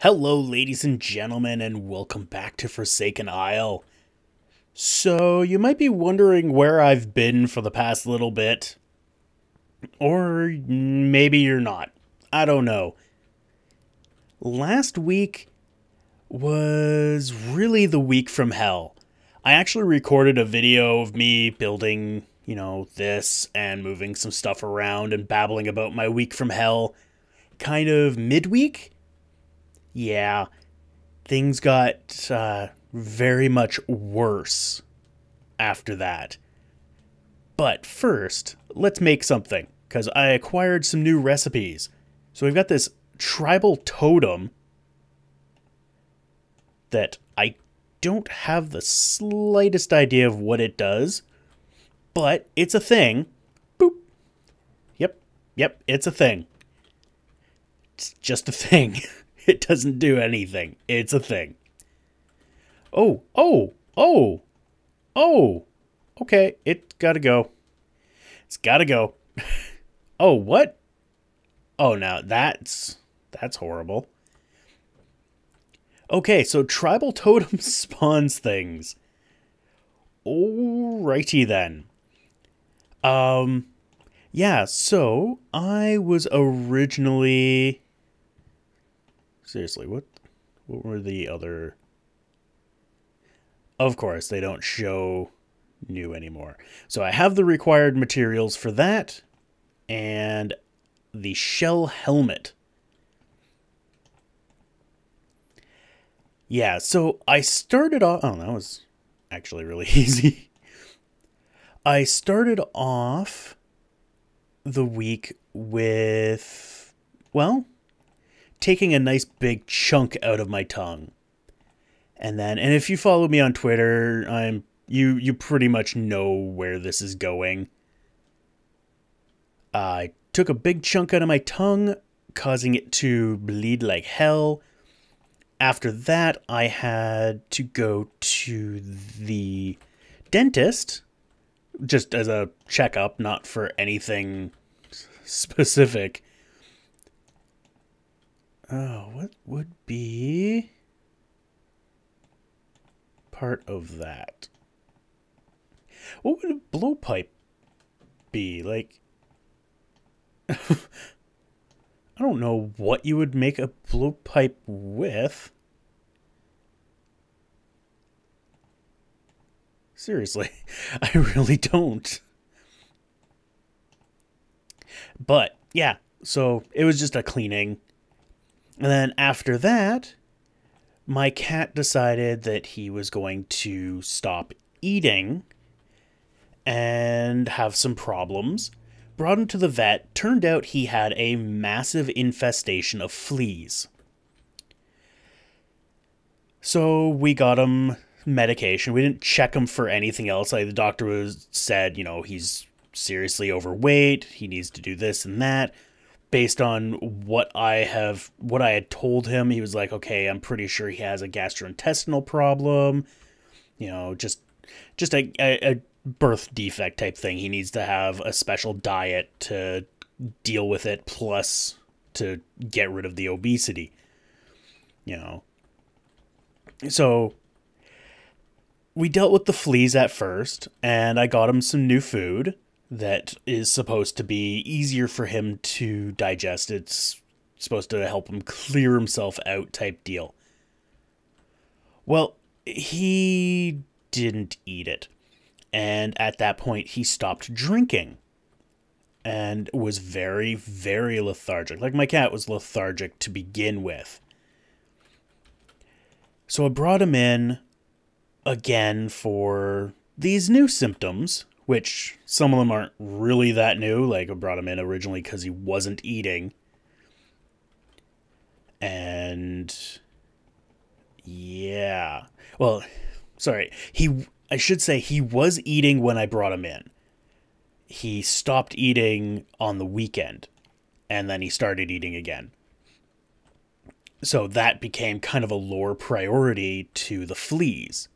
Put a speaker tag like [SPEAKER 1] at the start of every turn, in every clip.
[SPEAKER 1] Hello, ladies and gentlemen, and welcome back to Forsaken Isle. So, you might be wondering where I've been for the past little bit. Or maybe you're not. I don't know. Last week was really the week from hell. I actually recorded a video of me building, this and moving some stuff around and babbling about my week from hell. Kind of midweek? Yeah, things got very much worse after that. But first, let's make something, because I acquired some new recipes. So we've got this tribal totem that I don't have the slightest idea of what it does, but it's a thing. Boop. Yep, it's a thing. It's just a thing. It doesn't do anything. It's a thing. Oh. Okay, it's gotta go. It's gotta go. Oh, what? Oh, now that's horrible. Okay, so tribal totem spawns things. Alrighty then. Yeah, so I was originally... Seriously, what were the other... Of course, they don't show new anymore. So I have the required materials for that, and the shell helmet. Yeah, so I started off... Oh, that was actually really easy. I started off the week with, well, taking a nice big chunk out of my tongue. And if you follow me on Twitter, you pretty much know where this is going. I took a big chunk out of my tongue, causing it to bleed like hell. After that, I had to go to the dentist, just as a checkup, not for anything specific. Oh, what would be part of that? What would a blowpipe be? Like, I don't know what you would make a blowpipe with. Seriously, I really don't. But, yeah, so it was just a cleaning. And then after that, my cat decided that he was going to stop eating and have some problems. Brought him to the vet. Turned out he had a massive infestation of fleas. So we got him medication. We didn't check him for anything else. Like the doctor said, he's seriously overweight. He needs to do this and that. Based on what I had told him, he was like, okay, I'm pretty sure he has a gastrointestinal problem. Just a birth defect type thing. He needs to have a special diet to deal with it, plus to get rid of the obesity. So we dealt with the fleas at first, and I got him some new food that is supposed to be easier for him to digest. It's supposed to help him clear himself out type deal. Well, he didn't eat it. And at that point, he stopped drinking. And was very, very lethargic. Like my cat was lethargic to begin with. So I brought him in again for these new symptoms, which some of them aren't really that new. Like I brought him in originally because he wasn't eating. And yeah. Well, sorry. I should say he was eating when I brought him in. He stopped eating on the weekend, and then he started eating again. So that became kind of a lower priority to the fleas.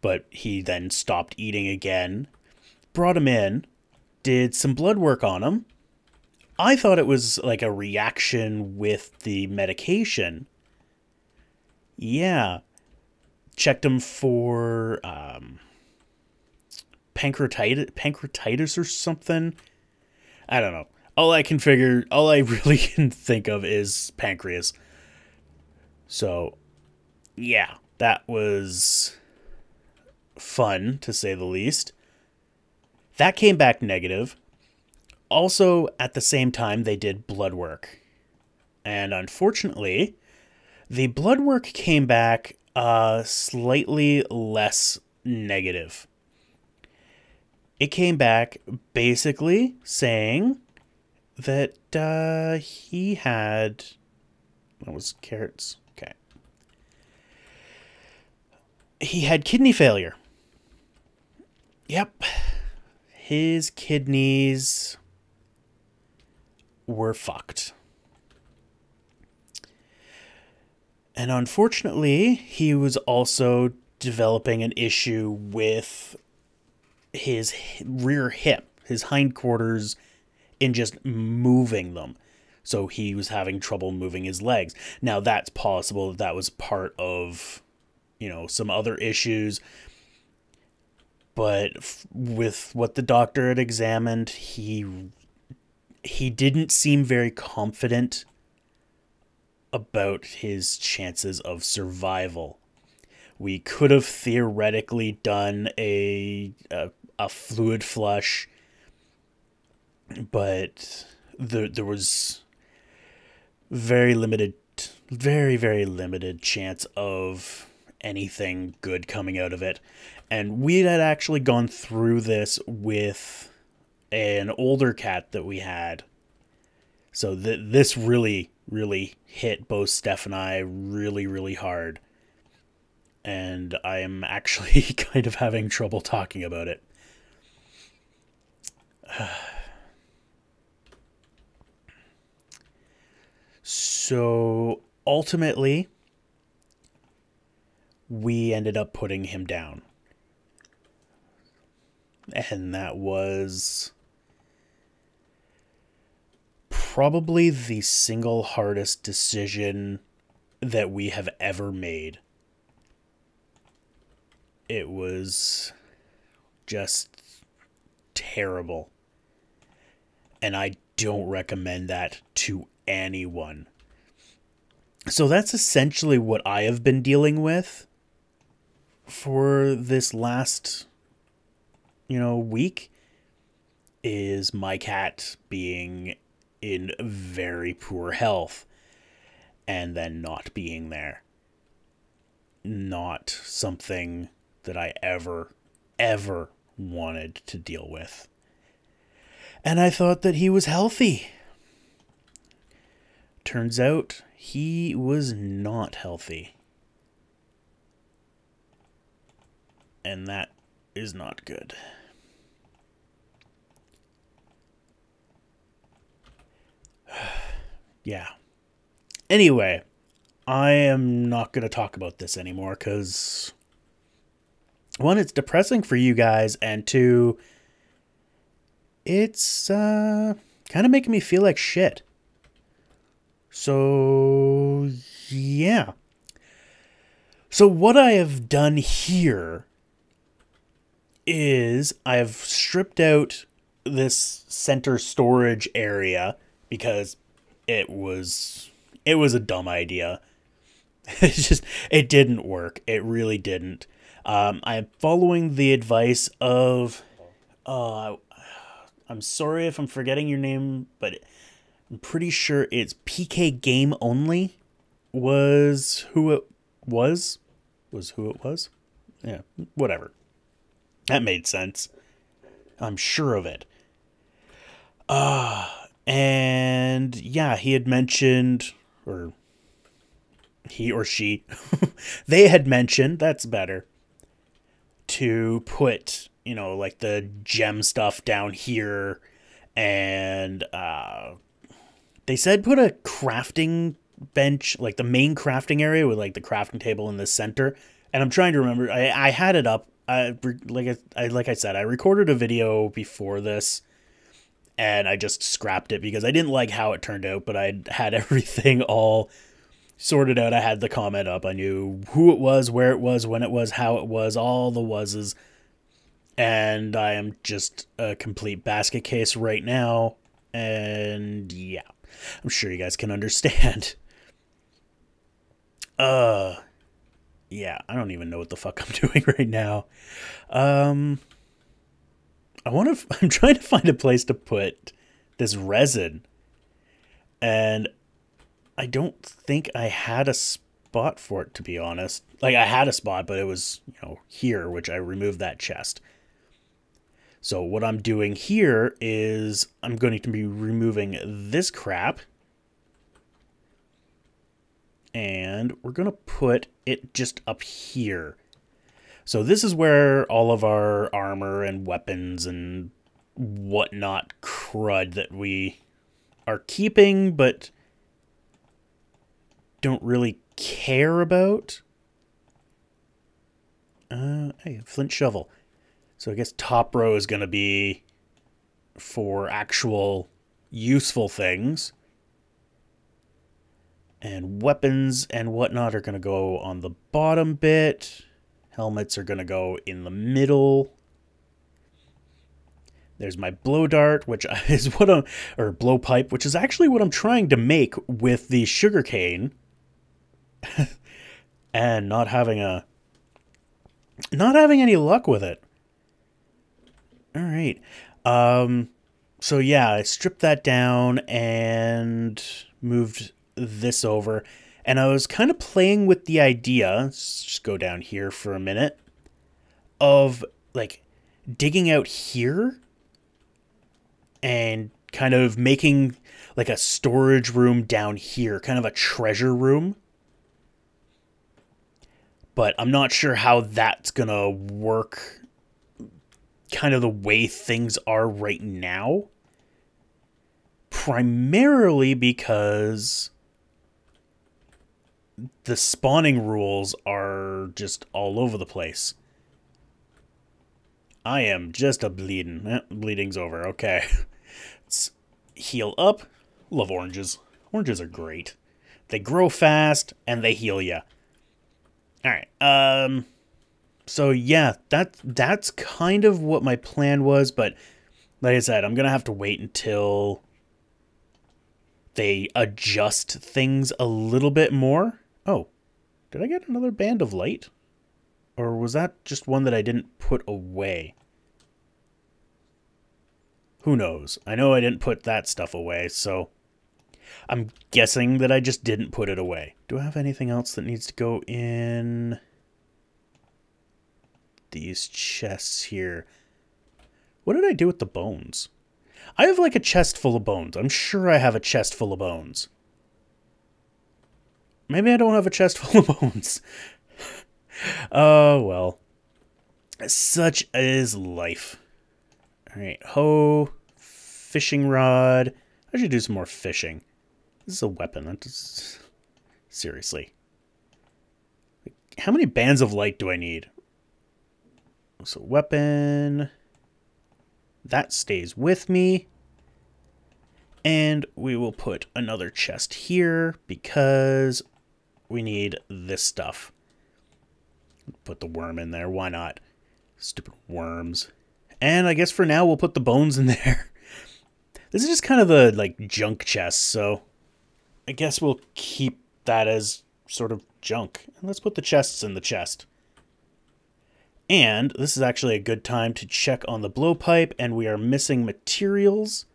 [SPEAKER 1] But he then stopped eating again, brought him in, did some blood work on him. I thought it was like a reaction with the medication. Yeah. Checked him for pancreatitis or something. I don't know. All I really can think of is pancreas. So, yeah, that was fun, to say the least. That came back negative. Also, at the same time, they did blood work. And unfortunately, the blood work came back slightly less negative. It came back basically saying that he had... That was carrots. Okay. He had kidney failure. Yep. His kidneys were fucked. And unfortunately, he was also developing an issue with his rear hip, his hindquarters, in just moving them. So he was having trouble moving his legs. Now, that's possible that was part of, some other issues. But with what the doctor had examined, he didn't seem very confident about his chances of survival. We could have theoretically done a fluid flush, but there was very very limited chance of anything good coming out of it. And we had actually gone through this with an older cat that we had. So this really hit both Steph and I really hard. And I am actually kind of having trouble talking about it. So ultimately, we ended up putting him down. And that was probably the single hardest decision that we have ever made. It was just terrible. And I don't recommend that to anyone. So that's essentially what I have been dealing with for this last, week, is my cat being in very poor health and then not being there. Not something that I ever wanted to deal with. And I thought that he was healthy. Turns out he was not healthy. And that is not good. Yeah. Anyway, I am not going to talk about this anymore because, one, it's depressing for you guys, and two, it's kind of making me feel like shit. So, yeah. So what I have done here is I've stripped out this center storage area because it was a dumb idea. It didn't work. It really didn't. I'm following the advice of, I'm sorry if I'm forgetting your name, but I'm pretty sure it's PK Game Only was who it was. Was who it was? Yeah, whatever. That made sense. I'm sure of it. And yeah, he had mentioned, or he or she, they had mentioned, that's better, to put, like the gem stuff down here, and they said put a crafting bench, like the main crafting area with like the crafting table in the center. And I'm trying to remember, I had it up, like I said, I recorded a video before this, and I just scrapped it because I didn't like how it turned out, but I had everything all sorted out. I had the comment up. I knew who it was, where it was, when it was, how it was, all the wases. And I am just a complete basket case right now. And yeah, I'm sure you guys can understand. Yeah, I don't even know what the fuck I'm doing right now. I'm trying to find a place to put this resin. And I don't think I had a spot for it, to be honest. Like, I had a spot, but it was, here, which I removed that chest. So what I'm doing here is I'm going to be removing this crap. And we're going to put it just up here. So this is where all of our armor and weapons and whatnot crud that we are keeping, but don't really care about. Hey, flint shovel. So I guess top row is going to be for actual useful things. And weapons and whatnot are going to go on the bottom bit. Helmets are going to go in the middle. There's my blow dart, which is or blow pipe, which is actually what I'm trying to make with the sugarcane. And not having any luck with it. All right. So yeah, I stripped that down and moved this over, and I was kind of playing with the idea, let's just go down here for a minute, of like digging out here and kind of making like a storage room down here, kind of a treasure room. But I'm not sure how that's gonna work kind of the way things are right now. Primarily because the spawning rules are just all over the place. I am just a bleeding. Bleeding's over. Okay. Let's heal up. Love oranges. Oranges are great. They grow fast and they heal ya. Alright. So yeah, that's kind of what my plan was, but like I said, I'm gonna have to wait until they adjust things a little bit more. Oh, did I get another band of light? Or was that just one that I didn't put away? Who knows? I know I didn't put that stuff away, so I'm guessing that I just didn't put it away. Do I have anything else that needs to go in these chests here? What did I do with the bones? I have like a chest full of bones. I'm sure I have a chest full of bones. Maybe I don't have a chest full of bones. Oh, well. Such is life. Alright, hoe, fishing rod. I should do some more fishing. This is a weapon. Seriously. How many bands of light do I need? So weapon. That stays with me. And we will put another chest here because we need this stuff. Put the worm in there. Why not? Stupid worms. And I guess for now we'll put the bones in there. This is just kind of a like junk chest, so I guess we'll keep that as sort of junk. And let's put the chests in the chest. And this is actually a good time to check on the blowpipe, and we are missing materials.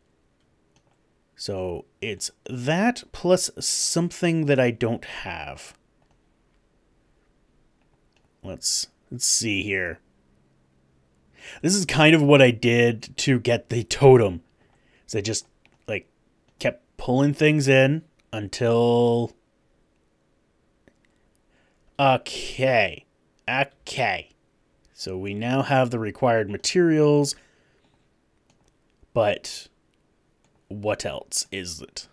[SPEAKER 1] So it's that plus something that I don't have. Let's see here. This is kind of what I did to get the totem. So I just like kept pulling things in until... Okay. So we now have the required materials, but what else is it?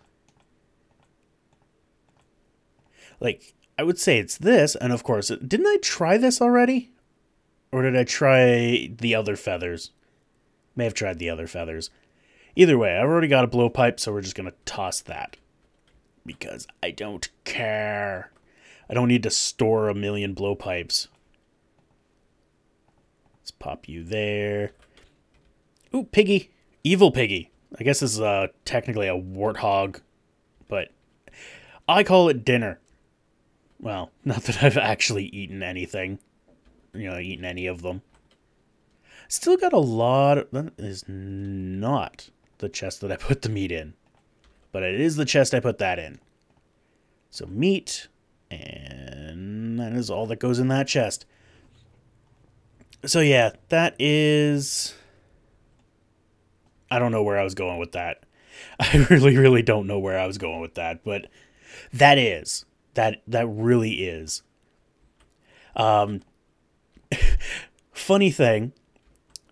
[SPEAKER 1] Like, I would say it's this, and of course, didn't I try this already? Or did I try the other feathers? May have tried the other feathers. Either way, I've already got a blowpipe, so we're just going to toss that. Because I don't care. I don't need to store a million blowpipes. Let's pop you there. Ooh, piggy. Evil piggy. I guess this is technically a warthog, but I call it dinner. Well, not that I've actually eaten anything. Eaten any of them. Still got a lot of... That is not the chest that I put the meat in. But it is the chest I put that in. So meat, and that is all that goes in that chest. So yeah, that is... I don't know where I was going with that. I really, really don't know where I was going with that. But that is. That really is. Funny thing,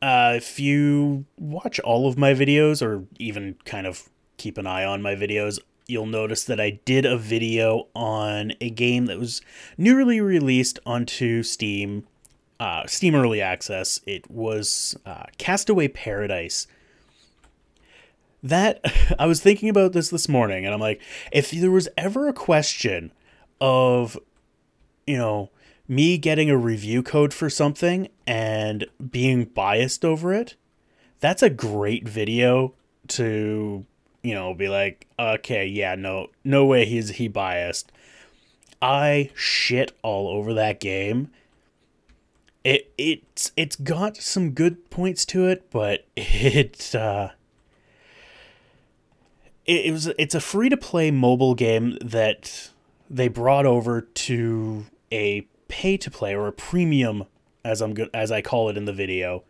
[SPEAKER 1] if you watch all of my videos, or even kind of keep an eye on my videos, you'll notice that I did a video on a game that was newly released onto Steam, Steam Early Access. It was Castaway Paradise. That, I was thinking about this morning, and I'm like, if there was ever a question of, me getting a review code for something and being biased over it, that's a great video to, be like, okay, yeah, no way he biased. I shit all over that game. It's got some good points to it, but it's a free-to-play mobile game that they brought over to a pay-to-play, or a premium, as I call it in the video,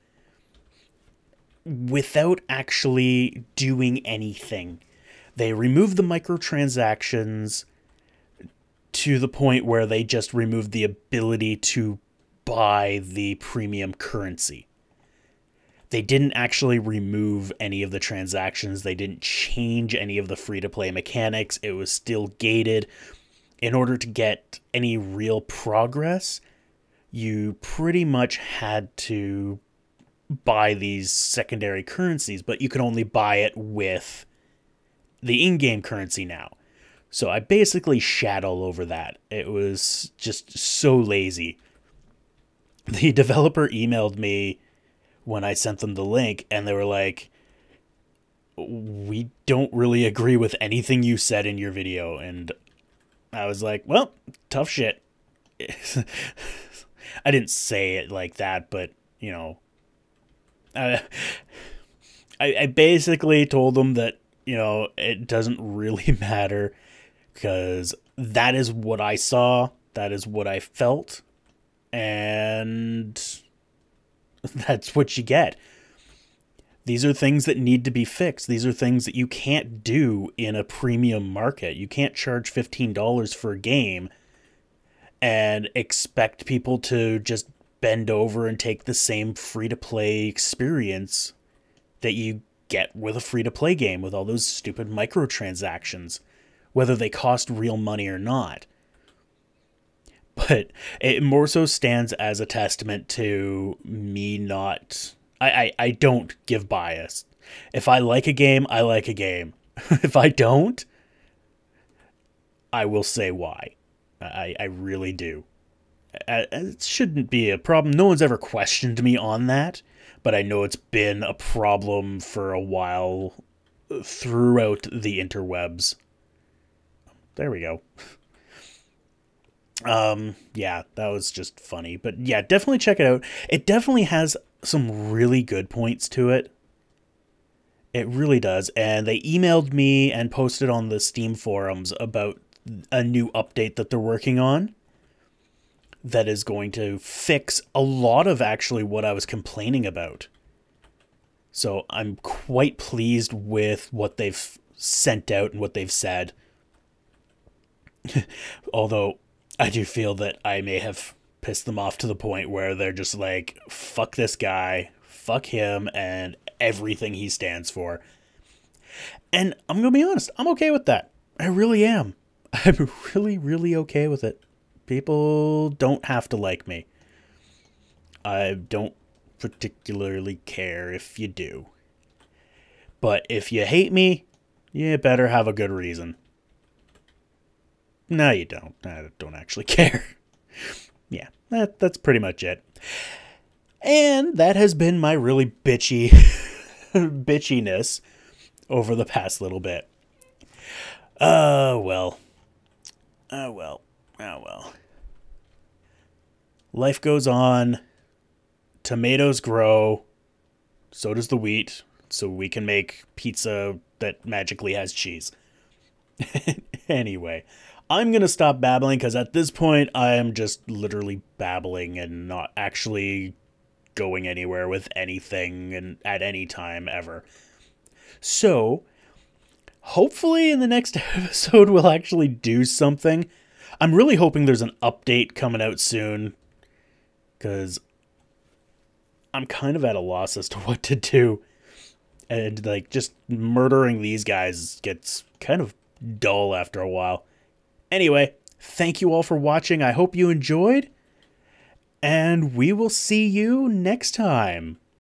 [SPEAKER 1] without actually doing anything. They removed the microtransactions to the point where they just removed the ability to buy the premium currency. They didn't actually remove any of the transactions. They didn't change any of the free-to-play mechanics. It was still gated. In order to get any real progress, you pretty much had to buy these secondary currencies, but you could only buy it with the in-game currency now. So I basically shat all over that. It was just so lazy. The developer emailed me when I sent them the link, and they were like, we don't really agree with anything you said in your video. And I was like, well, tough shit. I didn't say it like that, but, I basically told them that, it doesn't really matter, because that is what I saw, that is what I felt, and that's what you get. These are things that need to be fixed. These are things that you can't do in a premium market. You can't charge $15 for a game and expect people to just bend over and take the same free-to-play experience that you get with a free-to-play game with all those stupid microtransactions, whether they cost real money or not. But it more so stands as a testament to me not... I don't give bias. If I like a game, I like a game. If I don't, I will say why. I really do. It shouldn't be a problem. No one's ever questioned me on that, but I know it's been a problem for a while throughout the interwebs. There we go. Yeah, that was just funny. But yeah, definitely check it out. It definitely has some really good points to it. It really does. And they emailed me and posted on the Steam forums about a new update that they're working on that is going to fix a lot of actually what I was complaining about. So I'm quite pleased with what they've sent out and what they've said. Although I do feel that I may have pissed them off to the point where they're just like, fuck this guy, fuck him, and everything he stands for. And I'm going to be honest, I'm okay with that. I really am. I'm really, really okay with it. People don't have to like me. I don't particularly care if you do. But if you hate me, you better have a good reason. No, you don't. I don't actually care. Yeah, that's pretty much it. And that has been my really bitchiness over the past little bit. Well. Oh, well. Oh, well. Life goes on. Tomatoes grow. So does the wheat. So we can make pizza that magically has cheese. Anyway, I'm going to stop babbling because at this point I am just literally babbling and not actually going anywhere with anything and at any time ever. So, hopefully in the next episode we'll actually do something. I'm really hoping there's an update coming out soon because I'm kind of at a loss as to what to do. And, like, just murdering these guys gets kind of dull after a while. Anyway, thank you all for watching. I hope you enjoyed. And we will see you next time.